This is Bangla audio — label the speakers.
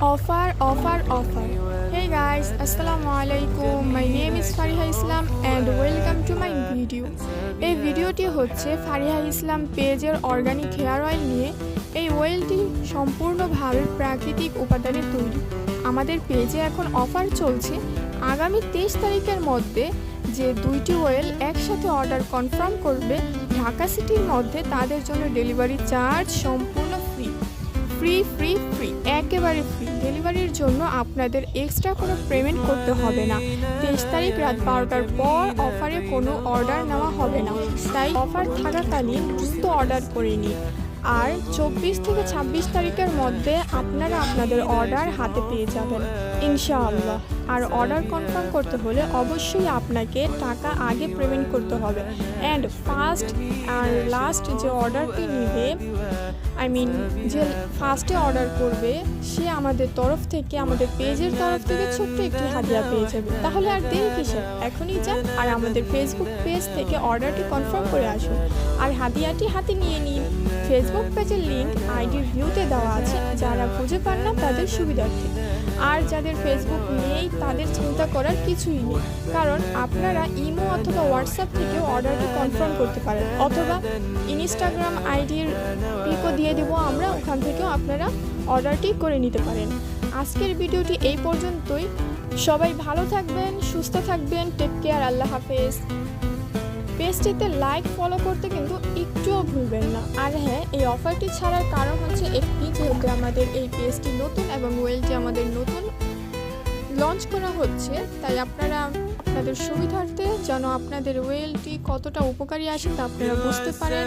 Speaker 1: Offer, offer, offer. Hey guys, Assalamualaikum. My name is Fariha Islam and welcome to my video. এই ভিডিওটি হচ্ছে ফারিহা ইসলাম পেজের অর্গানিক হেয়ার অয়েল নিয়ে। এই অয়েলটি সম্পূর্ণভাবে প্রাকৃতিক উপাদানে তৈরি। আমাদের পেজে এখন অফার চলছে। আগামী 23 তারিখের মধ্যে যে দুইটি অয়েল একসাথে অর্ডার কনফার্ম করবে ঢাকা সিটির মধ্যে, তাদের জন্য ডেলিভারি চার্জ সম্পূর্ণ ফ্রি। একেবারে ফ্রি। ডেলিভারির জন্য আপনাদের এক্সট্রা কোনো পেমেন্ট করতে হবে না। 23 তারিখ রাত 12টার পর অফারে কোনো অর্ডার নেওয়া হবে না, তাই অফার থাকাকালীন দ্রুত অর্ডার করে নিন। আর 24 থেকে 26 তারিখের মধ্যে আপনারা আপনাদের অর্ডার হাতে পেয়ে যাবেন ইনশাআল্লাহ। আর অর্ডার কনফার্ম করতে হলে অবশ্যই আপনাকে টাকা আগে পেমেন্ট করতে হবে। অ্যান্ড ফার্স্ট আর লাস্ট যে অর্ডারটি নেবে, যে ফার্স্টে অর্ডার করবে, সে আমাদের তরফ থেকে, আমাদের পেজের তরফ থেকে ছোট্ট একটি হাদিয়া পেয়ে যাবে। তাহলে আর দেরি কিসের? এখনই যান আর আমাদের ফেসবুক পেজ থেকে অর্ডারটি কনফার্ম করে আসুন আর হাদিয়াটি হাতে নিয়ে নিন। ফেসবুক পেজের লিঙ্ক আইডির ভিউতে দেওয়া আছে, যারা খুঁজে পান না তাদের সুবিধার্থে। আর যাদের ফেসবুক নেই তাদের চিন্তা করার কিছুই নেই, কারণ আপনারা ইমো অথবা হোয়াটসঅ্যাপ থেকেও অর্ডারটি কনফার্ম করতে পারেন, অথবা ইনস্টাগ্রাম আইডির পিকও দিয়ে দেবো আমরা, ওখান থেকেও আপনারা অর্ডারটি করে নিতে পারেন। আজকের ভিডিওটি এই পর্যন্তই। সবাই ভালো থাকবেন, সুস্থ থাকবেন। টেক কেয়ার, আল্লাহ হাফেজ। পেজটিতে লাইক, ফলো করতে কিন্তু একটুও ভুলবেন না। আর হ্যাঁ, এই অফারটি ছাড়ার কারণ হচ্ছে একটি, যেহেতু আমাদের এই পেজটি নতুন এবং ওয়েলটি আমাদের নতুন লঞ্চ করা হচ্ছে, তাই আপনারা আপনাদের সুবিধার্থে যেন আপনাদের ওয়েলটি কতটা উপকারী আসে তা আপনারা বুঝতে পারেন।